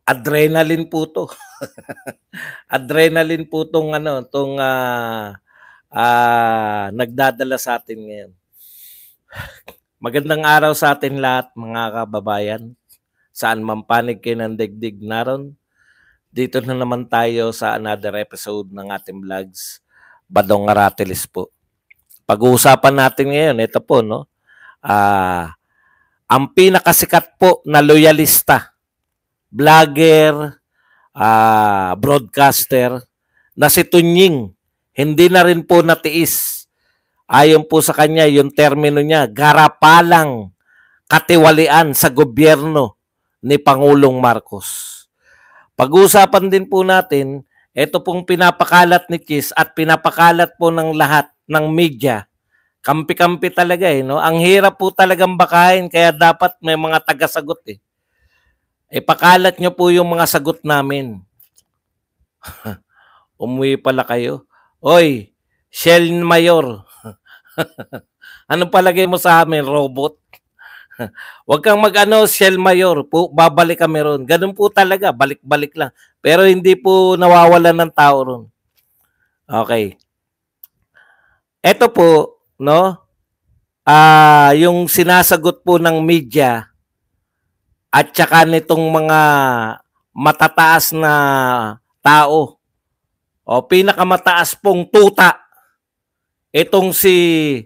Adrenaline po 'to. Adrenaline po 'tong ano, 'tong, nagdadala sa'tin ngayon. Magandang araw sa atin lahat mga kababayan, saan man panig kayo ng daigdig naroon. Dito na naman tayo sa another episode ng ating vlogs, Badong Aratilis po. Pag-uusapan natin ngayon, ito po 'no, ang pinakasikat po na loyalista, vlogger, broadcaster na si Tunying. Hindi na rin po natiis. Ayon po sa kanya, yung termino niya, garapalang katiwalian sa gobyerno ni Pangulong Marcos. Pag-uusapan din po natin, ito pong pinapakalat ni Chis at pinapakalat po ng lahat ng media. Kampi-kampi talaga no? Ang hirap po talagang bakahin, kaya dapat may mga taga-sagot Ipakalat nyo po yung mga sagot namin. Umuwi pala kayo. Oy, Shell Mayor. Anong palagay mo sa amin, robot? Huwag kang mag-ano, Shell Mayor. Babalik kami ron. Ganun po talaga, balik-balik lang. Pero hindi po nawawalan ng tao ron. Okay. Ito po, no? Yung sinasagot po ng media at saka nitong mga matataas na tao o pinakamataas pong tuta itong si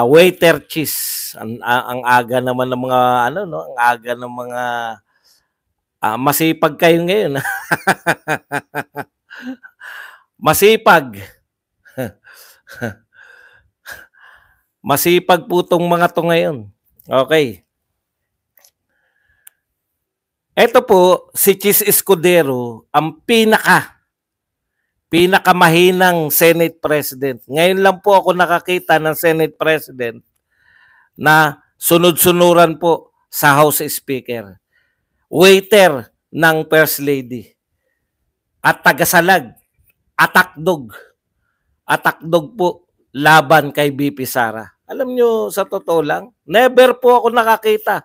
waiter Chis. Ang aga naman ng mga ang aga ng mga masipag kayo ngayon. Masipag. Masipag po tong mga to ngayon. Okay. Ito po, si Chis Escudero, ang pinakamahinang Senate President. Ngayon lang po ako nakakita ng Senate President na sunod-sunuran po sa House Speaker. Waiter ng First Lady. At tagasalag. Atakdog. Atakdog po laban kay BP Sara. Alam nyo, sa totoo lang, never po ako nakakita.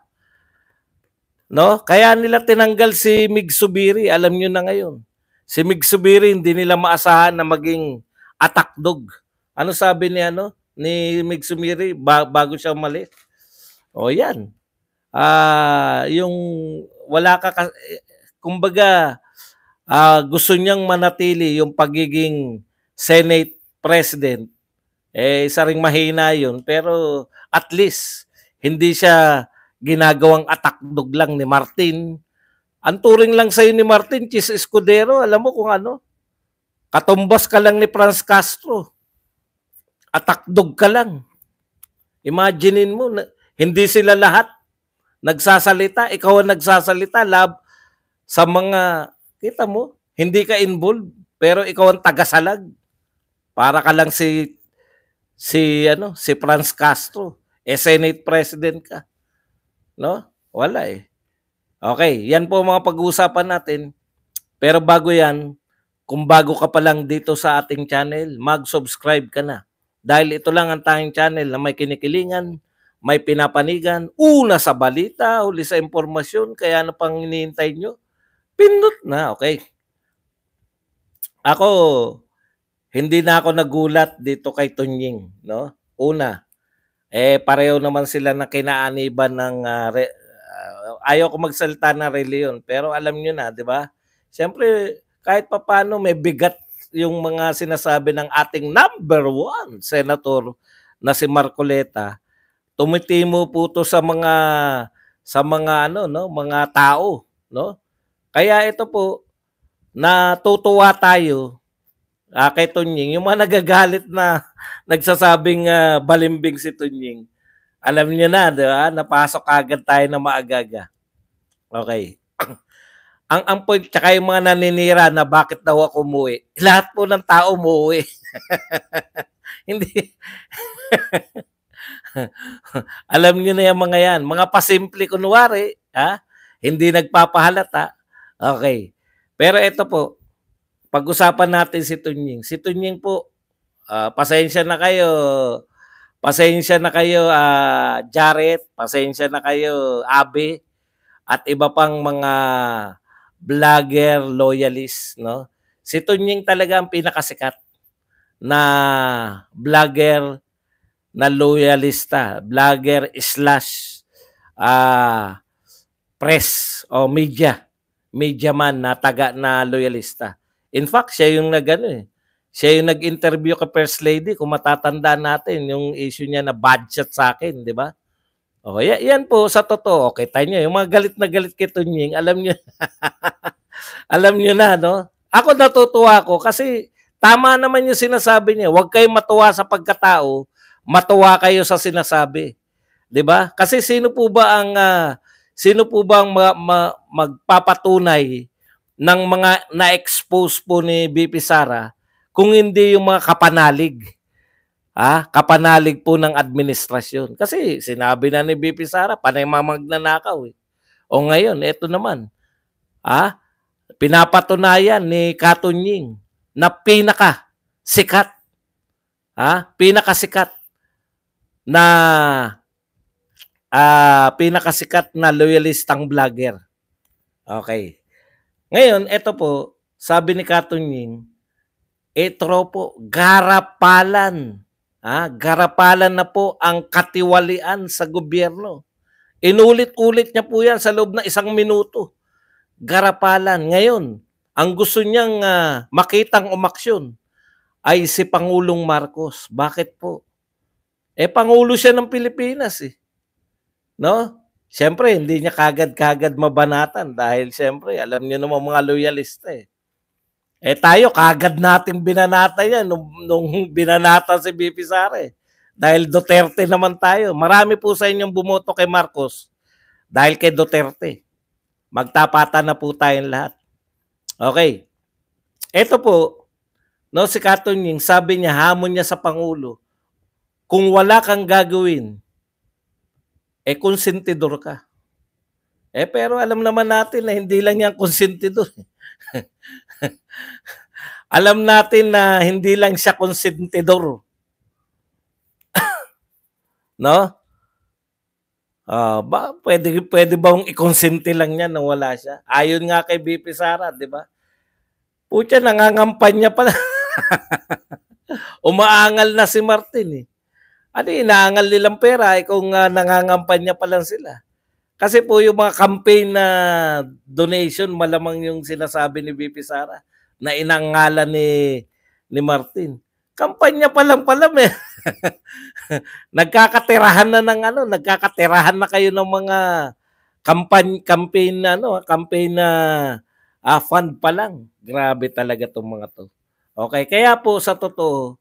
No? Kaya nila tinanggal si Mig Subiri. Alam nyo na ngayon. Si Mig Subiri, hindi nila maasahan na maging atakdog. Ano sabi ni Mig Subiri bago siya umalis? O yan. Yung wala ka, kumbaga, gusto niyang manatili yung pagiging Senate President. Isa ring mahina yun. Pero at least, hindi siya ginagawang atakdog lang ni Martin. Ang turing lang sa'yo ni Martin, Chis Escudero, alam mo kung ano? Katumbas ka lang ni Franz Castro. Atakdog ka lang. Imaginein mo, hindi sila lahat nagsasalita. Ikaw ang nagsasalita sa mga, kita mo, hindi ka involved, pero ikaw ang tagasalag. Para ka lang si Franz Castro. Senate President ka. No? Wala Okay, yan po mga pag-uusapan natin. Pero bago yan, kung bago ka pa lang dito sa ating channel, mag-subscribe ka na. Dahil ito lang ang tanging channel na may kinikilingan, may pinapanigan, una sa balita, huli sa impormasyon, kaya ano pang hinihintay nyo? Pindot na, okay? Ako, hindi na ako nagulat dito kay Tunying, no? Una, pareho naman sila na kinaaniban ng ayaw ko magsalita ng reliyon, pero alam niyo na, di ba? Siyempre, kahit papano may bigat yung mga sinasabi ng ating number 1 senator na si Marcoleta. Tumitimo po to sa mga mga tao, no? Kaya ito po, natutuwa tayo kay Tunying, yung mga nagagalit na nagsasabing balimbing si Tunying. Alam niyo na, di ba? Napasok agad tayo na maagaga. Okay. ang point, tsaka yung mga naninira na bakit daw ako umuwi. Lahat po ng tao umuwi. Hindi. Alam niyo na yung mga yan. Mga pasimple kunwari, hindi nagpapahalata. Okay. Pero ito po, pag-usapan natin si Tunying. Si Tunying po, pasensya na kayo, Pasensya na kayo, Jared, pasensya na kayo, Abe, at iba pang mga vlogger loyalist, no? Si Tunying talaga ang pinakasikat na vlogger na loyalista, vlogger slash press o media man na taga na loyalista. In fact, siya yung siya yung nag-interview kay First Lady, kung matatandaan natin yung issue niya na bad shot sa akin, di ba? O, yan po sa totoo. Okay, tayo niyo, yung mga galit na galit kay Tunying, alam niyo, alam niyo na, no? Ako natutuwa ko kasi tama naman yung sinasabi niya. Huwag kayong matuwa sa pagkatao, matuwa kayo sa sinasabi. 'Di ba? Kasi sino po ba ang magpapatunay ng mga na-expose po ni BP Sara kung hindi yung mga kapanalig? Kapanalig po ng administrasyon. Kasi sinabi na ni BP Sara, panay magnanakaw eh. O ngayon, eto naman. Pinapatunayan ni Katunying na pinakasikat na pinakasikat na loyalistang vlogger. Okay. Ngayon, ito po, sabi ni Katunying, ito po, garapalan. Garapalan na po ang katiwalian sa gobyerno. Inulit-ulit niya po yan sa loob ng 1 minuto. Garapalan. Ngayon, ang gusto niyang makitang umaksyon ay si Pangulong Marcos. Bakit po? Pangulo siya ng Pilipinas eh. No? Siyempre, hindi niya kagad-kagad mabanatan dahil siyempre, alam niyo naman mga loyalista eh. Tayo, kagad natin binanata yan nung binanata si BP Sara eh. Dahil Duterte naman tayo. Marami po sa inyong bumoto kay Marcos dahil kay Duterte. Magtapatan na po tayong lahat. Okay. Ito po, no, si Katunying, sabi niya, hamon niya sa Pangulo, kung wala kang gagawin, konsentidor ka. Pero alam naman natin na hindi lang yan konsentidor. Alam natin na hindi lang siya konsentidor. No? Pwede bang ikonsente lang niya na wala siya? Ayon nga kay BP Sara, di ba? Pucha, nangangampanya pala. Umaangal na si Martin eh. Inaangal nilang pera kung nangangampanya pa lang sila. Kasi po yung mga campaign na donation, malamang yung sinasabi ni BP Sara na inangalan ni Martin. Kampanya pa lang pala eh. Nagkakatirahan na kayo ng mga campaign na fund pa lang. Grabe talaga tong mga to. Okay, kaya po sa totoo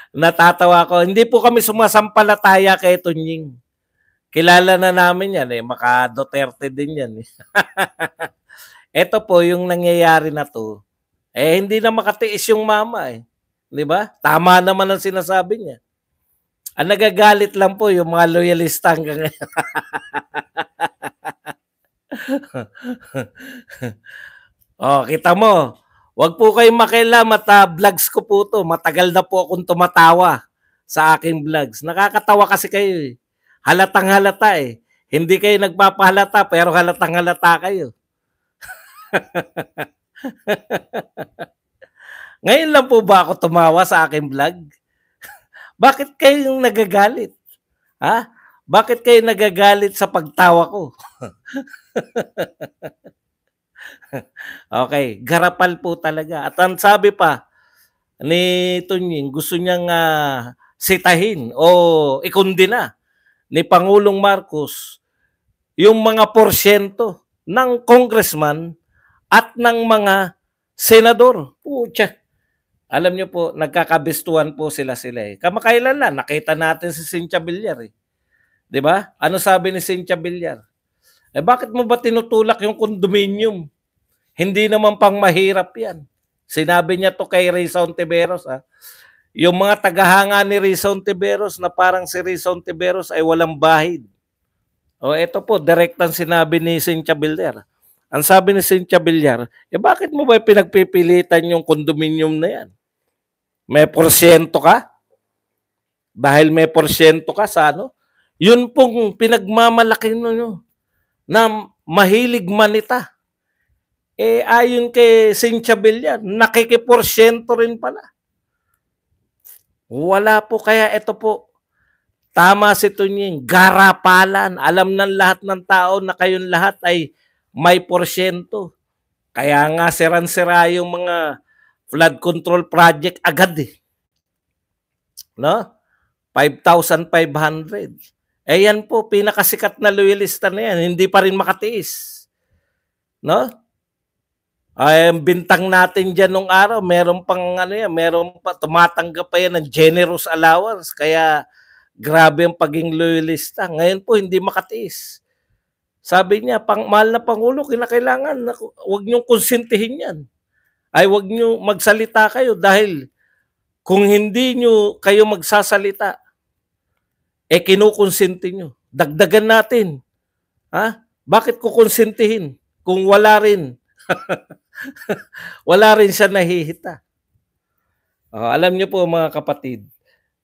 natatawa ko. Hindi po kami sumasampalataya kay Tunying. Kilala na namin yan maka Duterte din yan eh. Ito po yung nangyayari na to. Hindi na makatiis yung mama eh. 'Di ba? Tama naman ang sinasabi niya. Ang nagagalit lang po yung mga loyalista hanggang ngayon. Kita mo. Huwag po kayong makialam at vlogs ko po to. Matagal na po akong tumatawa sa aking vlogs. Nakakatawa kasi kayo eh. Halatang halata eh. Hindi kayo nagpapahalata pero halatang halata kayo. Ngayon lang po ba ako tumawa sa aking vlog? Bakit kayo nagagalit? Bakit kayo nagagalit sa pagtawa ko? Okay, garapal po talaga. At ang sabi pa ni Tunying, gusto niyang sitahin o ikundina ni Pangulong Marcos yung mga porsyento ng congressman at ng mga senador. Pucha. Alam niyo po, nagkakabistuhan po sila eh. Kamakailan lang, nakita natin si Cynthia Villar eh. 'Di ba? Ano sabi ni Cynthia Villar? Bakit mo ba tinutulak yung condominium? Hindi naman pang mahirap yan. Sinabi niya to kay Rizal Tiberos. Yung mga tagahanga ni Rizal Tiberos na parang si Rizal Tiberos ay walang bahid. Ito po, direktang sinabi ni Cynthia Villar. Ang sabi ni Cynthia Villar, bakit mo ba pinagpipilitan yung condominium na yan? May porsyento ka? Dahil may porsyento ka sa ano? Yun pong pinagmamalaki nyo na mahilig manita. Eh, ayon kay Cynthia Villar, nakikiporsyento rin pala. Wala po. Kaya ito po, tama si Tunying, garapalan. Alam ng lahat ng tao na kayong lahat ay may porsyento. Kaya nga siran-sira yung mga flood control project agad eh. No? 5,500. Eh yan po, pinakasikat na loyalista na yan. Hindi pa rin makatiis. No? Ay, bintang natin dyan nung araw, meron pang ano yan, meron pa, tumatanggap pa yan ng generous allowance. Kaya grabe ang paging loyalista. Ngayon po, hindi makatiis. Sabi niya, mahal na Pangulo, kinakailangan, huwag niyong konsintihin yan. Ay, huwag niyo magsalita kayo dahil kung hindi niyo kayo magsasalita, eh kinukonsinti niyo. Dagdagan natin. Ha? Bakit ko konsintihin kung wala rin? Wala rin siya nahihita. Alam niyo po mga kapatid,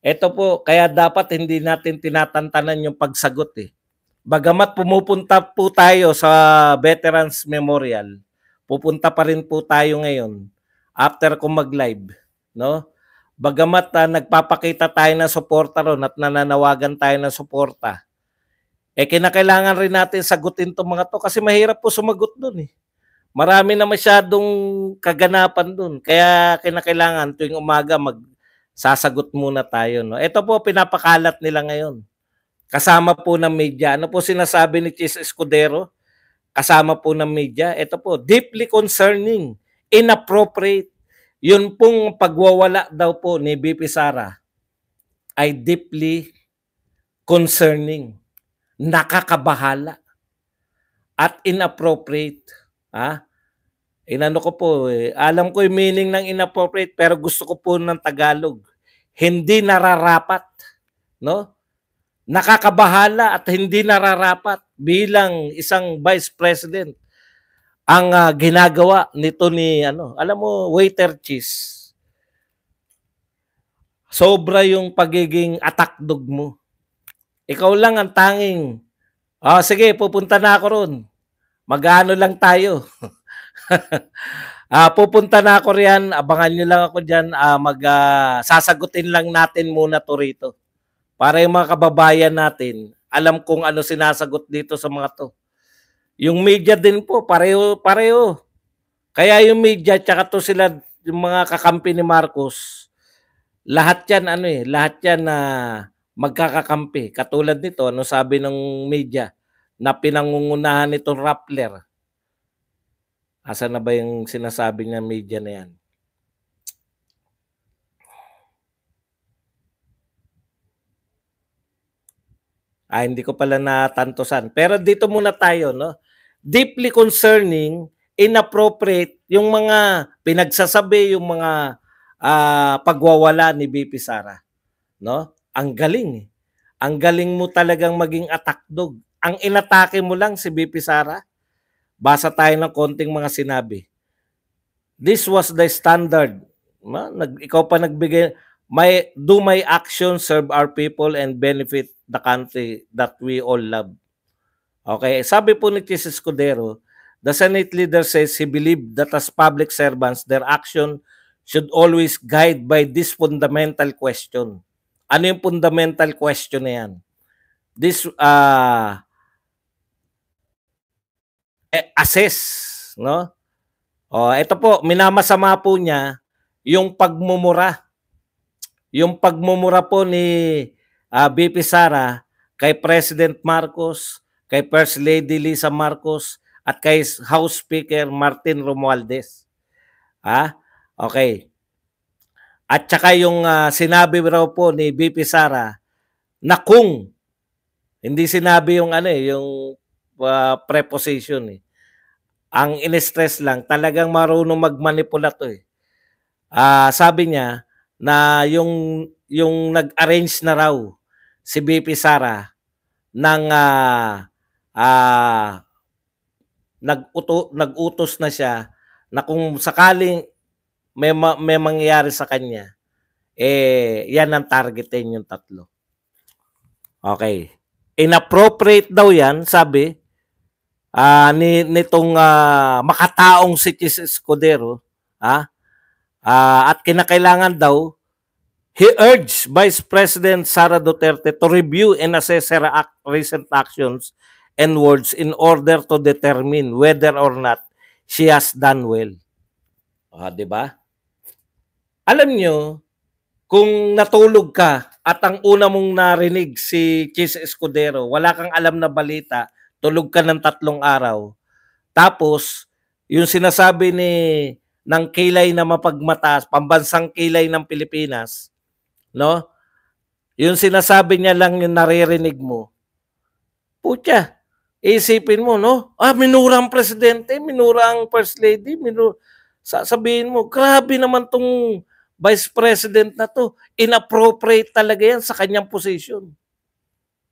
ito po, kaya dapat hindi natin tinatantanan yung pagsagot eh. Bagamat pumupunta po tayo sa Veterans Memorial, pupunta pa rin po tayo ngayon after ko mag-live, no? Bagamat nagpapakita tayo ng suporta ron at nananawagan tayo ng suporta, eh kinakailangan rin natin sagutin itong mga to kasi mahirap po sumagot dun eh. Marami na masyadong kaganapan dun. Kaya kinakailangan tuwing umaga magsasagot muna tayo. No? Ito po pinapakalat nila ngayon. Kasama po ng media. Ano po sinasabi ni Chis Escudero? Kasama po ng media. Ito po, deeply concerning, inappropriate. Yun pong pagwawala daw po ni BP Sara ay deeply concerning, nakakabahala, at inappropriate. Inano ko po eh. Alam ko yung meaning ng inappropriate pero gusto ko po ng Tagalog. Hindi nararapat, no? Nakakabahala at hindi nararapat bilang isang Vice President ang ginagawa nito ni alam mo, waiter cheese. Sobra yung pagiging attack dog mo. Ikaw lang ang tanging, sige, pupunta na ako ron. Mag-ano lang tayo. Pupunta na ako riyan, abangan nyo lang ako dyan, sasagutin lang natin muna to rito. Para yung mga kababayan natin, alam kung ano sinasagot dito sa mga to. Yung media din po, pareho. Kaya yung media, tsaka to sila, yung mga kakampi ni Marcos, lahat yan, lahat yan na magkakakampi. Katulad nito, ano sabi ng media, na pinangungunahan nitong Rappler. Asan na ba yung sinasabi niya media na yan? Hindi ko pala natantosan. Pero dito muna tayo, no? Deeply concerning, inappropriate, yung mga pinagsasabi, yung mga pagwawala ni BP Sara. No? Ang galing. Ang galing mo talagang maging attack dog. Ang inatake mo lang si BP Sara. Basa tayo ng konting mga sinabi. This was the standard. Ikaw pa nagbigay, do my actions serve our people and benefit the country that we all love. Okay, sabi po ni Chis Escudero, the Senate leader says he believed that as public servants, their action should always guide by this fundamental question. Ano yung fundamental question na yan? This assess, no? Ito po, minamasama po niya yung pagmumura. Yung pagmumura po ni BP Sara kay President Marcos, kay First Lady Lisa Marcos, at kay House Speaker Martin Romualdez. Okay. At saka yung sinabi raw po ni BP Sara na kung, hindi sinabi yung yung preposition eh. Ang in-stress lang, talagang marunong magmanipula to eh. Sabi niya na yung nag-arrange na raw si BP Sara ng nag-utos na siya na kung sakaling may mangyayari sa kanya, yan ang targetin yung tatlo. Okay. Inappropriate daw yan, sabi, nitong makataong si Chis Escudero, at kinakailangan daw, he urged Vice President Sara Duterte to review and assess her recent actions and words in order to determine whether or not she has done well. Di ba? Alam nyo, kung natulog ka at ang una mong narinig si Chis Escudero, wala kang alam na balita, tulog ka ng 3 araw. Tapos, yung sinasabi ng kilay na mapagmataas, pambansang kilay ng Pilipinas, no? Yung sinasabi niya lang yung naririnig mo. Putya, isipin mo, no? Minura ang presidente, minura ang first lady, sasabihin mo, grabe naman tong vice president na to, inappropriate talaga yan sa kanyang position.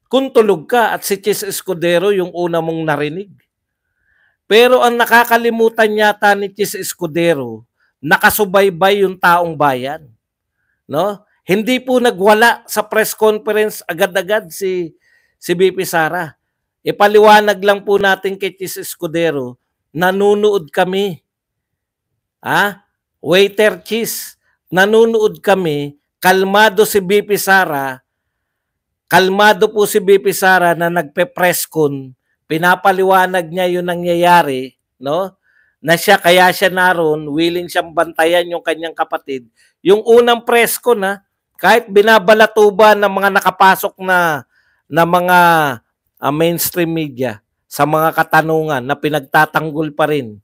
Kung tulog ka at si Chis Escudero yung una mong narinig. Pero ang nakakalimutan yata ni Chis Escudero, nakasubaybay yung taong bayan. No? Hindi po nagwala sa press conference agad-agad si BP Sara. Ipaliwanag lang po natin kay Chis Escudero, nanunood kami. Waiter Chis, nanunood kami, kalmado si BP Sara, kalmado po si BP Sara na nagpe-press con, pinapaliwanag niya yung nangyayari, no? Na kaya siya naroon, willing siyang bantayan yung kanyang kapatid. Yung unang press con, kahit binabalatuba ng mga nakapasok na mga mainstream media sa mga katanungan na pinagtatanggol pa rin,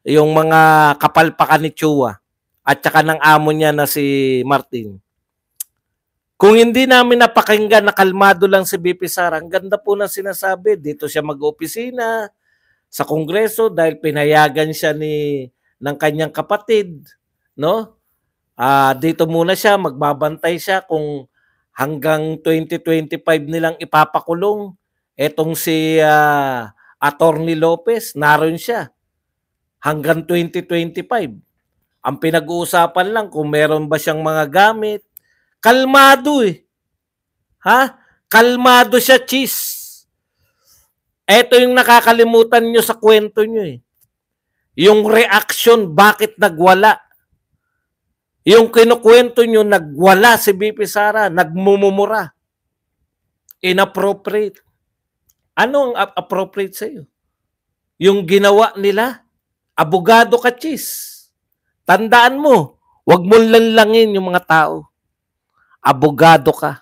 yung mga kapalpakan ni Chua at saka ng amo niya na si Martin. Kung hindi namin napakinggan na kalmado lang si BP Sara, ang ganda po ng sinasabi, dito siya mag-opisina sa Kongreso dahil pinayagan siya ng kanyang kapatid, no? Dito muna siya, magbabantay siya kung hanggang 2025 nilang ipapakulong. Etong si Attorney Lopez, naroon siya hanggang 2025. Ang pinag-uusapan lang kung meron ba siyang mga gamit. Kalmado Kalmado siya, Chis. Ito yung nakakalimutan nyo sa kwento nyo Yung reaction, bakit nagwala. Yung kinukwento nyo, nagwala si BP Sara, nagmumumura. Inappropriate. Ano ang appropriate sa'yo? Yung ginawa nila, abogado ka, Chis. Tandaan mo, huwag mong lanlangin yung mga tao. Abogado ka.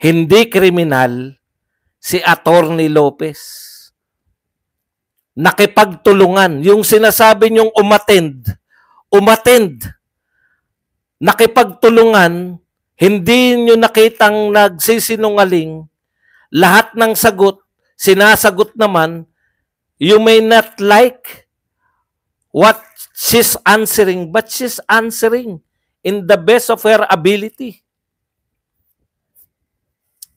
Hindi kriminal si Attorney Lopez. Nakipagtulungan. Yung sinasabi niyong umattend. Nakipagtulungan, hindi niyo nakitang nagsisinungaling. Lahat ng sagot, sinasagot naman, you may not like what she's answering, but she's answering in the best of her ability.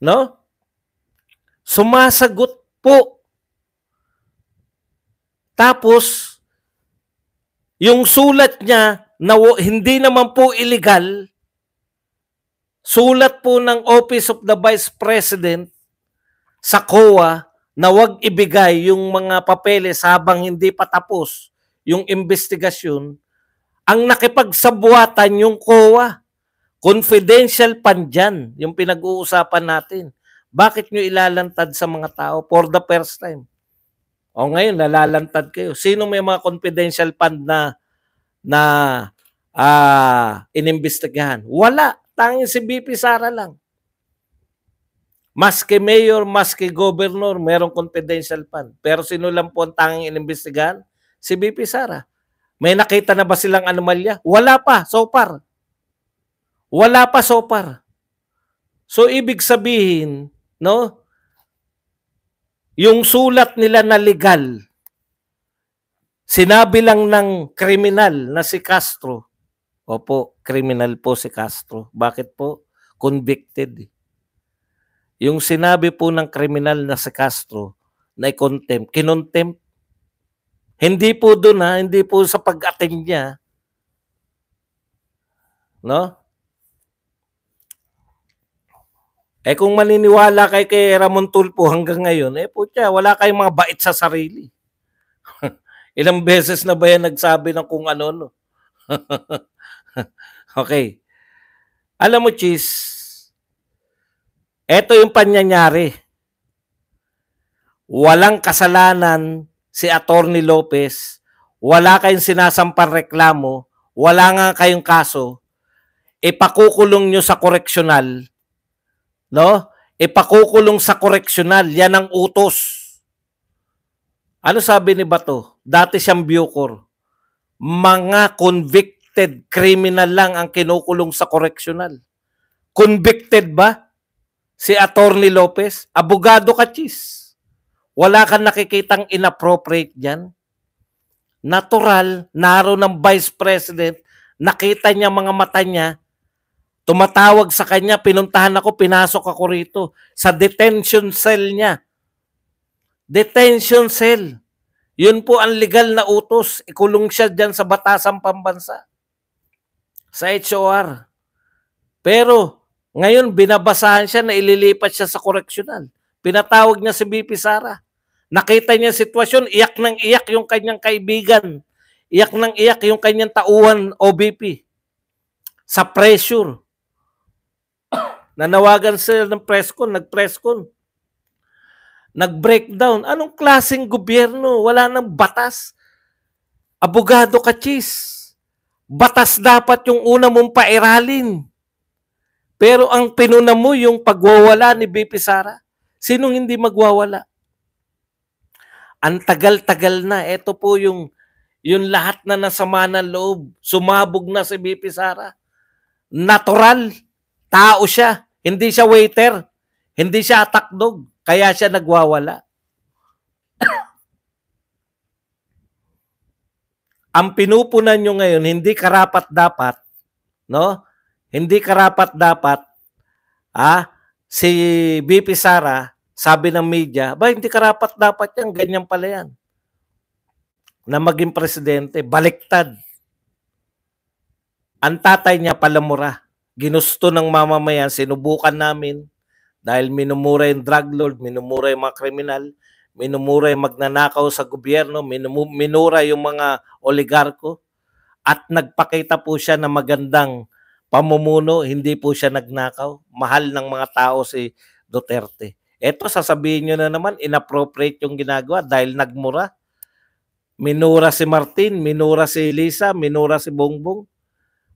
No? Sumasagot po. Tapos, yung sulat niya na hindi naman po illegal, sulat po ng Office of the Vice President sa COA na wag ibigay yung mga papeles habang hindi pa tapos yung investigasyon, ang nakipagsabuatan yung COA. Confidential pan dyan, yung pinag-uusapan natin. Bakit nyo ilalantad sa mga tao for the first time? O ngayon, nalalantad kayo. Sino may mga confidential fund na inimbestigahan? Wala. Tanging si BP Sara lang. Maski mayor, maski governor, merong confidential fund. Pero sino lang po ang tanging inimbestigahan? Si BP Sara. May nakita na ba silang anomalya? Wala pa, so far. Wala pa so far. So, ibig sabihin, no? Yung sulat nila na legal, sinabi lang ng kriminal na si Castro. Opo, kriminal po si Castro. Bakit po? Convicted. Yung sinabi po ng kriminal na si Castro na i-contempt, kinontempt. Hindi po doon hindi po sa pag-attend niya. no? Kung maniniwala kay Ramon Tulfo hanggang ngayon, putya, wala kayong mga bait sa sarili. Ilang beses na ba yan nagsabi ng kung ano, no? Okay. Alam mo, Chis, eto yung panyanyari. Walang kasalanan si Atty. Lopez, wala kayong sinasampang reklamo, wala nga kayong kaso, ipakukulong nyo sa koreksyonal, no? Ipakukulong sa koreksyonal, yan ang utos. Ano sabi ni Bato? Dati siyang Bucor. Mga convicted criminal lang ang kinukulong sa koreksyonal. Convicted ba si Atty. Lopez? Abogado ka, Chis. Wala kang nakikitang inappropriate dyan. Natural, naroon ng Vice President, nakita niya mga mata niya, tumatawag sa kanya, pinuntahan ako, pinasok ako rito sa detention cell niya. Detention cell. Yun po ang legal na utos. Ikulong siya dyan sa Batasang Pambansa. Sa HOR. Pero, ngayon, binabasahan siya na ililipat siya sa koreksyonal. Pinatawag niya si BP Sara. Nakita niya sitwasyon, iyak ng iyak yung kanyang kaibigan. Iyak ng iyak yung kanyang tauhan OBP. Sa pressure. Nanawagan sila ng presscon, nag-presscon. Nag-breakdown. Anong klaseng gobyerno? Wala nang batas. Abogado ka, Chis. Batas dapat yung una mong pairalin. Pero ang pinuna mo yung pagwawala ni BP Sara. Sinong hindi magwawala? Ang tagal-tagal na. Ito po yung lahat na nasama ng loob. Sumabog na si BP Sara. Natural. Tao siya. Hindi siya waiter. Hindi siya atakdog. Kaya siya nagwawala. Ang pinupunan nyo ngayon, hindi karapat-dapat, no? Hindi karapat-dapat, si BP Sara, sabi ng media, hindi karapat-dapat yan, ganyan pala yan. Na maging presidente, baliktad. Ang tatay niya palamura. Ginusto ng mamamayan, sinubukan namin, dahil minumura yung drug lord, minumura yung mga kriminal, minumura yung magnanakaw sa gobyerno, minura yung mga oligarko, at nagpakita po siya na magandang pamumuno, hindi po siya nagnakaw. Mahal ng mga tao si Duterte. Eto, sasabihin nyo na naman, inappropriate yung ginagawa dahil nagmura. Minura si Martin, minura si Lisa, minura si Bongbong.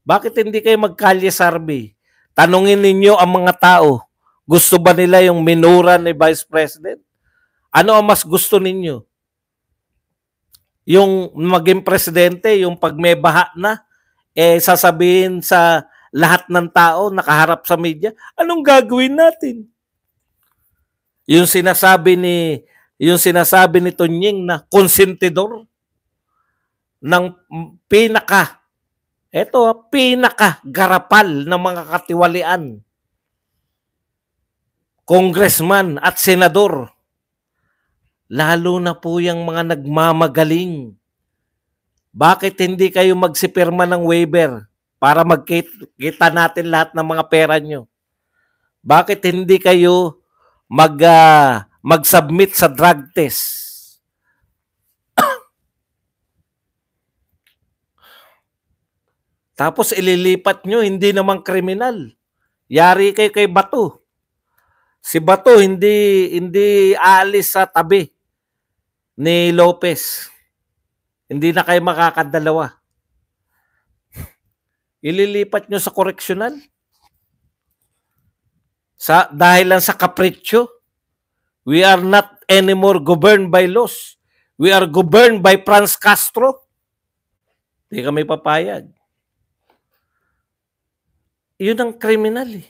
Bakit hindi kayo magkalye survey? Tanungin ninyo ang mga tao, gusto ba nila yung minura ni Vice President? Ano ang mas gusto ninyo? Yung maging presidente, yung pag may baha na, sasabihin sa lahat ng tao nakaharap sa media, anong gagawin natin? Yung sinasabi ni Tunying na konsentidor ng pinaka-garapal ng mga katiwalian. Congressman at senador. Lalo na po yung mga nagmamagaling. Bakit hindi kayo magsipirma ng waiver para magkita natin lahat ng mga pera nyo? Bakit hindi kayo mag-submit sa drug test? Tapos ililipat nyo, hindi naman kriminal. Yari kayo kay Bato. Si Bato hindi aalis sa tabi ni Lopez. Hindi na kayo makakadalawa. Ililipat nyo sa koreksyonal? Dahil lang sa kapritsyo. We are not anymore governed by laws. We are governed by Franz Castro. Hindi kami papayag. Yun ang kriminal eh.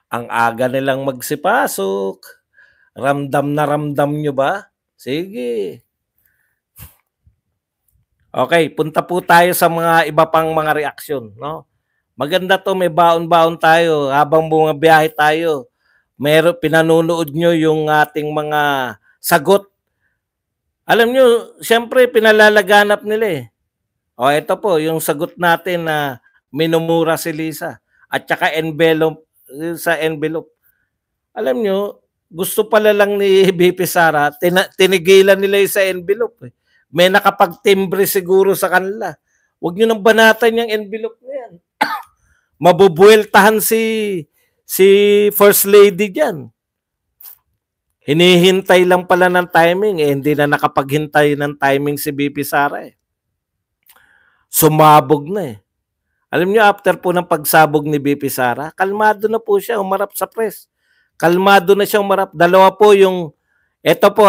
Ang aga nilang magsipasok. Ramdam na ramdam nyo ba? Sige. Okay, punta po tayo sa mga iba pang mga reaksyon, no? Maganda to, may baon-baon tayo habang bumabiyahe tayo. Pinanunood nyo yung ating mga sagot. Alam nyo, siyempre pinalalaganap nila eh. O ito po, yung sagot natin na minumura si Lisa at saka envelope, sa envelope. Alam nyo, gusto pala lang ni BP Sara, tinigilan nila yung sa envelope. May nakapagtimbre siguro sa kanila. Huwag nyo nang banatan yung envelope na yan. Mabubueltahan si First Lady dyan. Hinihintay lang pala ng timing, hindi na nakapaghintay ng timing si BP Sara eh. Sumabog na eh. Alam niyo, after po ng pagsabog ni BP Sara, kalmado na po siya, umarap sa press. Kalmado na siya umarap. Dalawa po yung, eto po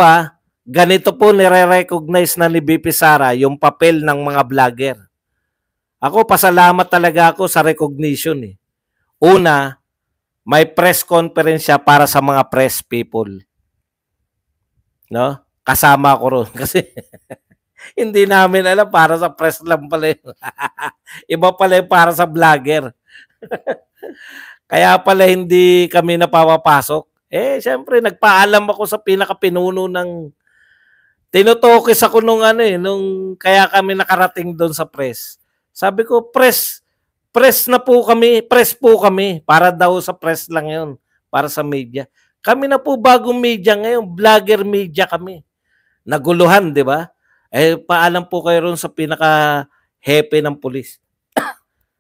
ganito po nire-recognize na ni BP Sara yung papel ng mga vlogger. Ako, pasalamat talaga ako sa recognition eh. Una, may press conference siya para sa mga press people. No? Kasama ko ron kasi hindi namin alam, para sa press lang pala yun. Iba pala yung para sa vlogger. Kaya pala hindi kami napapapasok. Eh, syempre, nagpaalam ako sa pinakapinuno ng... Tinutokis ako nung kaya kami nakarating doon sa press. Sabi ko, press na po kami, press po kami. Para daw sa press lang yun, para sa media. Kami na po bagong media ngayon, vlogger media kami. Naguluhan, di ba? Eh, paalam po kayo ron sa pinaka-hepe ng pulis.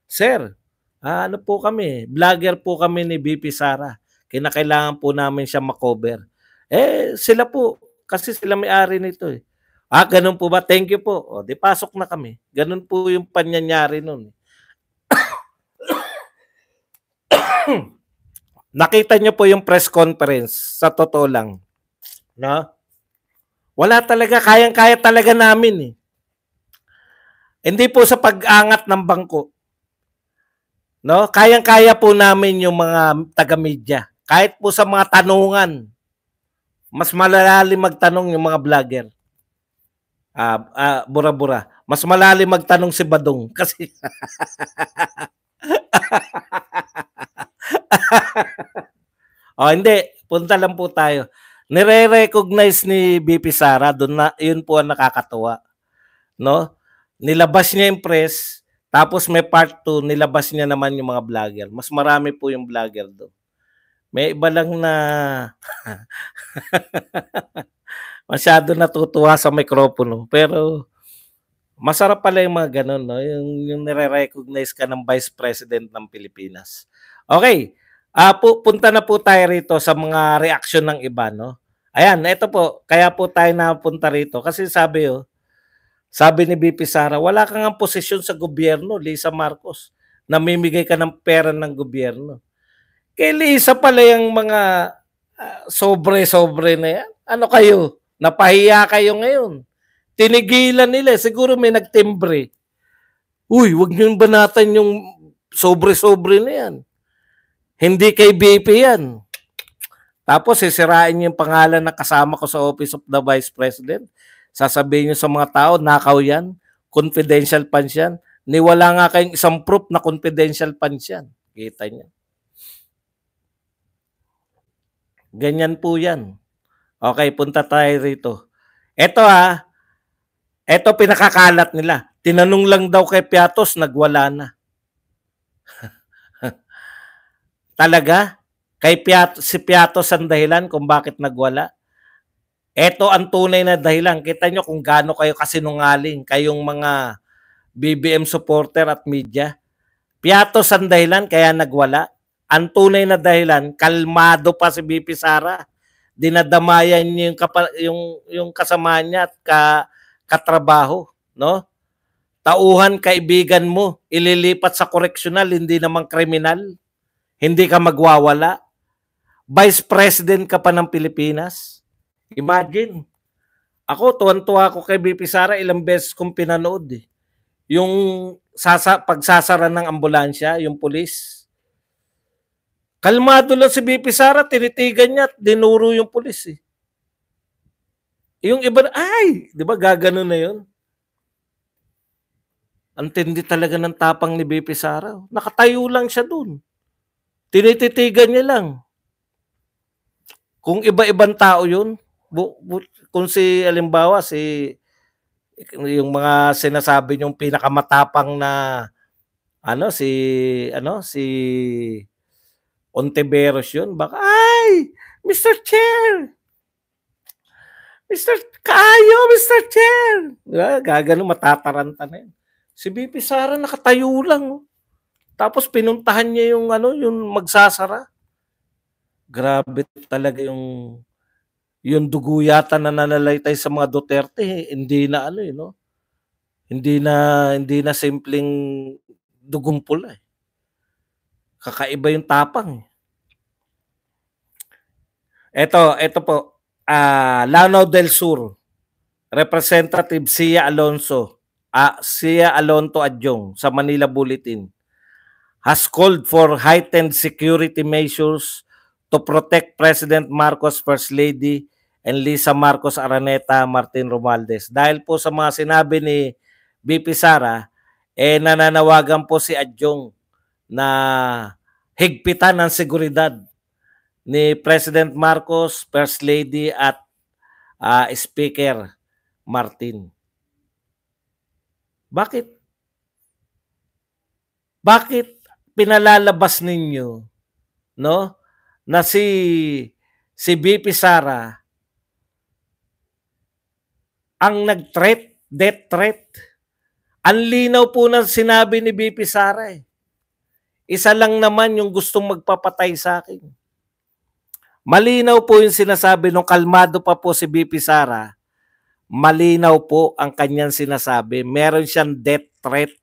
Sir, ano po kami? Vlogger po kami ni BP Sara. Kinakailangan po namin siya makover. Eh, sila po. Kasi sila may-ari nito eh. Ganun po ba? Thank you po. O, di pasok na kami. Ganun po yung panyanyari nun. Nakita niyo po yung press conference. Sa totoo lang. No? Wala talaga. Kayang-kaya talaga namin eh. Hindi po sa pag-angat ng bangko. No? Kayang-kaya po namin yung mga taga-media. Kahit po sa mga tanungan. Mas malalalim magtanong yung mga vlogger. Bura-bura. Mas malalim magtanong si Badong. Kasi... hindi. Punta lang po tayo. Nire-recognize ni BP Sara. Yun po ang nakakatuwa. No? Nilabas niya yung press. Tapos may part 2, nilabas niya naman yung mga vlogger. Mas marami po yung vlogger doon. May iba lang na masyado natutuwa sa mikropono. Pero masarap pala yung mga ganun, no? Yung nire-recognize ka ng Vice President ng Pilipinas. Okay. Punta na po tayo rito sa mga reaksyon ng iba, no? Ayan, ito po. Kaya po tayo napunta rito. Kasi sabi ni BP Sara, wala kang ang posisyon sa gobyerno, Lisa Marcos. Namimigay ka ng pera ng gobyerno. Kay Lisa pala yung mga sobre-sobre na yan. Ano kayo? Napahiya kayo ngayon. Tinigilan nila. Siguro may nagtimbre. Uy, wag nyo banatan yung sobre-sobre na yan. Hindi kay BP yan. Tapos sisirain yung pangalan na kasama ko sa Office of the Vice President. Sasabihin nyo sa mga tao, nakaw yan. Confidential funds yan. Niwala nga kayong isang proof na confidential funds yan. Kita nyo. Ganyan po yan. Okay, punta tayo rito. Ito ito pinakakalat nila. Tinanong lang daw kay Piatos, nagwala na. Talaga? Si Piatos ang dahilan kung bakit nagwala? Ito ang tunay na dahilan. Kita nyo kung gaano kayo kasinungaling, kayong mga BBM supporter at media. Piatos ang dahilan kaya nagwala. Ang tunay na dahilan, kalmado pa si BP Sara. Dinadamayan niya yung kasama niya at katrabaho, no? Tauhan kaibigan mo, ililipat sa correctional, hindi naman kriminal. Hindi ka magwawala. Vice President ka pa ng Pilipinas. Imagine. Ako, tuwan-tuwa ako kay BP Sara, ilang beses kong pinanood eh. Yung pagsasara ng ambulansya, yung pulis. Kalmado lang si BP Sara, tinitigan niya at dinuro yung pulis eh. Yung iba, di ba gaganon na yun? Ang tindi talaga ng tapang ni BP Sara. Nakatayo lang siya dun. Tinititigan niya lang. Kung iba-ibang tao yun, kung si, alimbawa, si Yung mga sinasabi niyong pinakamatapang na si Ontiveros yun. Baka, ay, Mr. Chair, Mr. Kayo, Mr. Chair. Gagano, matataranta na yun. Si BP Sara nakatayo lang. Oh. Tapos pinuntahan niya yung magsasara. Grabe talaga yung dugo yata na nanalaytay sa mga Duterte. Hindi na no? Hindi na simpleng dugong pula. Kakaiba yung tapang. Ito po. Lanao del Sur. Representative Sia Alonto Adjong sa Manila Bulletin has called for heightened security measures to protect President Marcos, First Lady, and Lisa Marcos Araneta, Martin Romualdez. Dahil po sa mga sinabi ni BP Sara, nananawagan po si Adjong na higpitan ang seguridad ni President Marcos, First Lady, at Speaker Martin. Bakit? Bakit pinalalabas ninyo na si BP Sara ang nag-threat, death threat? Ang linaw po na sinabi ni BP Sara eh. Isa lang naman yung gustong magpapatay sa akin. Malinaw po yung sinasabi nung kalmado pa po si BP Sara. Malinaw po ang kanyang sinasabi. Meron siyang death threat.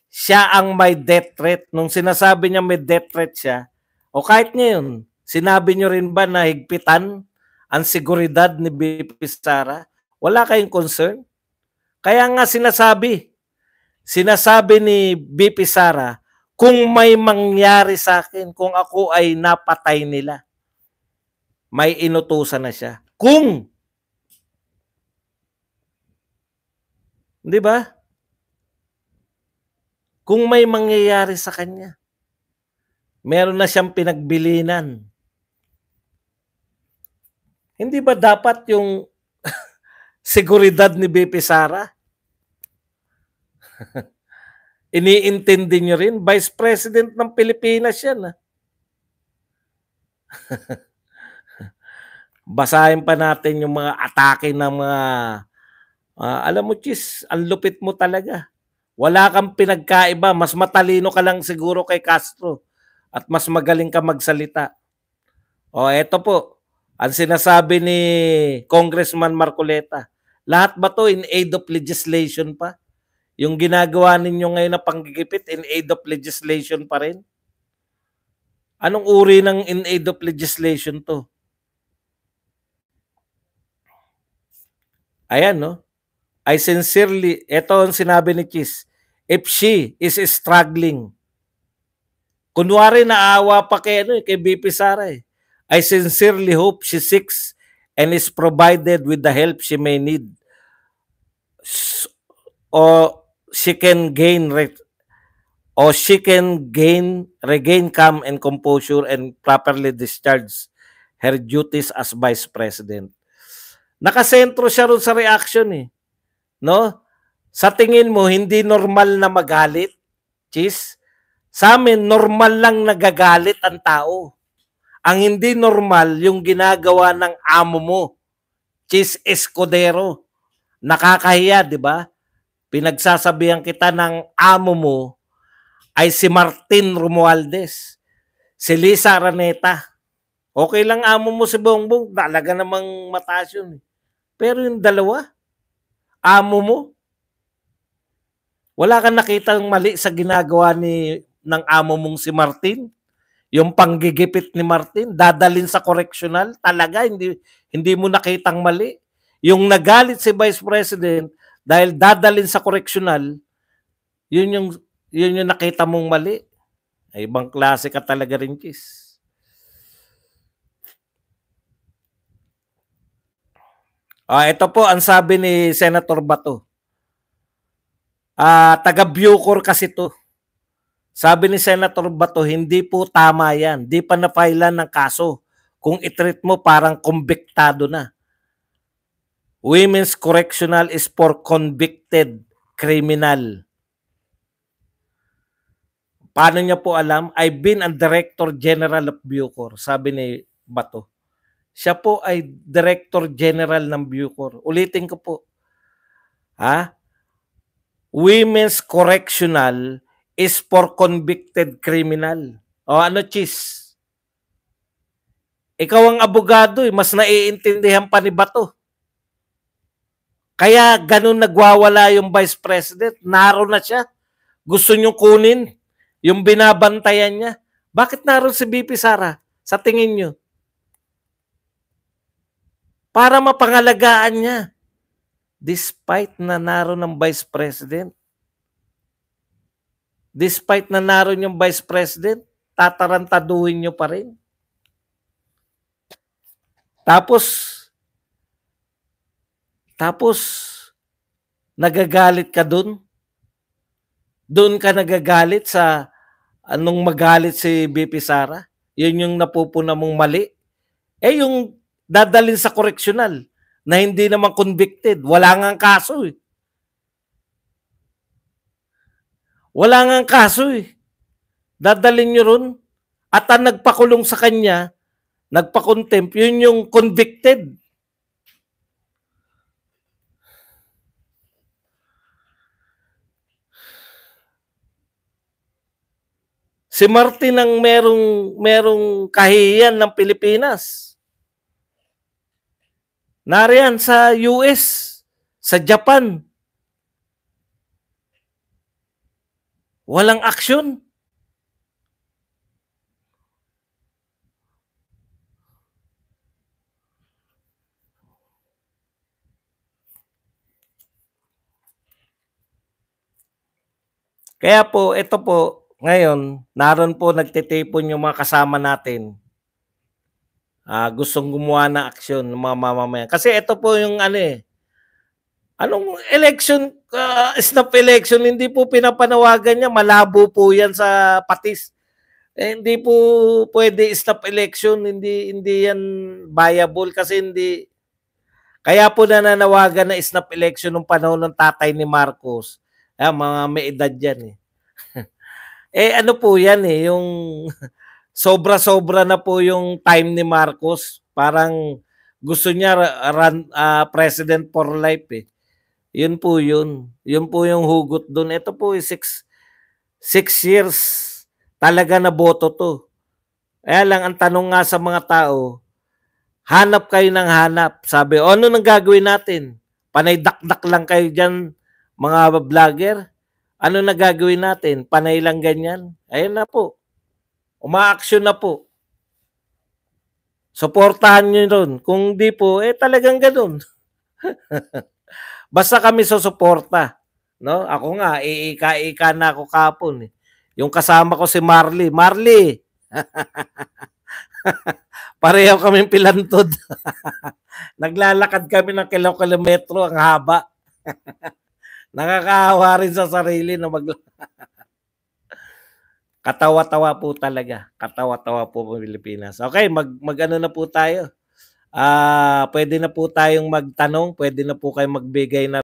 Siya ang may death threat. Nung sinasabi niya may death threat siya, o kahit ngayon, sinabi niyo rin ba na higpitan ang seguridad ni BP Sara? Wala kayong concern? Kaya nga sinasabi ni BP Sara, kung may mangyari sa akin, kung ako ay napatay nila, may inutusan na siya. Di ba? Kung may mangyayari sa kanya, meron na siyang pinagbilinan. Hindi ba dapat yung seguridad ni BP Sara? Iniintindi niyo rin, Vice President ng Pilipinas yan. Basahin pa natin yung mga atake ng mga, alam mo, Chis, ang lupit mo talaga. Wala kang pinagkaiba, mas matalino ka lang siguro kay Castro at mas magaling ka magsalita. Eto po, ang sinasabi ni Congressman Marcoleta, lahat ba to in aid of legislation pa? Yung ginagawa ninyo ngayon na panggigipit, in aid of legislation pa rin? Anong uri ng in aid of legislation to? Ayan, no? I sincerely, ito ang sinabi ni Chis, if she is struggling, kunwari naawa pa kay BP Sara eh. I sincerely hope she seeks and is provided with the help she may need, or she can regain calm and composure and properly discharge her duties as Vice President. Nakasentro siya ron sa reaction eh. No? Sa tingin mo, hindi normal na magalit, Chis? Sa amin, normal lang nagagalit ang tao. Ang hindi normal, yung ginagawa ng amo mo, Chis Escudero. Nakakahiya, di ba? Pinagsasabihan kita ng amo mo ay si Martin Romualdez, si Lisa Araneta. Okay lang amo mo si Bongbong, talaga namang mataas yun. Pero yung dalawa, amo mo, wala kang nakitang mali sa ginagawa ng amo mong si Martin? Yung panggigipit ni Martin, dadalin sa correctional, talaga hindi mo nakitang mali. Yung nagalit si Vice President dahil dadalin sa correctional, yun yung nakita mong mali. Ay, ibang klase ka talaga rin, Chis. Ito po ang sabi ni Senator Bato. Taga-Bucor kasi to. Sabi ni Senator Bato, hindi po tama yan. Di pa na-filean ng kaso. Kung itreat mo, parang kumbiktado na. Women's correctional is for convicted criminal. Paano niya po alam? I've been a Director General of Bucor, sabi ni Bato. Siya po ay Director General ng Bucor. Ulitin ko po. Women's correctional is for convicted criminal. O ano, Chis? Ikaw ang abogado, mas naiintindihan pa ni Bato. Kaya ganun nagwawala yung Vice President. Naroon na siya. Gusto nyo kunin yung binabantayan niya. Bakit naroon si BP Sara? Sa tingin nyo? Para mapangalagaan niya. Despite na naroon ng Vice President. Despite na naroon yung Vice President, tatarantaduhin nyo pa rin. Tapos, nagagalit ka dun? Doon ka nagagalit sa anong magalit si BP Sara? Yun yung napupuna mong mali? Yung dadalhin sa correctional na hindi naman convicted. Wala nga kaso eh. Wala nga kaso eh. Dadalhin nyo ron. At ang nagpakulong sa kanya, nagpa-contempt, yun yung convicted. Si Martin ang merong kahihiyan ng Pilipinas. Nariyan sa US, sa Japan. Walang aksyon. Kaya po, ito po, ngayon, naroon po nagtitipon yung mga kasama natin. Gustong gumawa ng aksyon ng mga mamamayan. Kasi ito po yung anong election, snap election, hindi po pinapanawagan niya, malabo po yan sa patis. Hindi po pwede snap election, hindi yan viable kasi hindi. Kaya po nananawagan na snap election nung panahon ng tatay ni Marcos. Mga may edad yan eh. Ano po yan yung sobra-sobra na po yung time ni Marcos. Parang gusto niya president for life eh. Yun po yun. Yun po yung hugot doon. Ito po 6 years talaga na boto to. Kaya lang ang tanong nga sa mga tao, hanap kayo ng hanap. Sabi, ano nang gagawin natin? Panay dakdak lang kayo dyan, mga vlogger. Ano na gagawin natin? Panay lang ganyan? Ayun na po. Uma-action na po. Suportahan nyo ron. Kung di po, talagang ganun. Basta kami susuporta. No? Ako nga, iika-ika na ako kapon. Yung kasama ko si Marley. Marley! Pareho kaming pilantod. Naglalakad kami ng kilometro, ang haba. Nakakahawa rin sa sarili na katawa-tawa po talaga. Katawa-tawa po Pilipinas. Okay, mag-ano na po tayo. Pwede na po tayong magtanong, pwede na po kayo magbigay na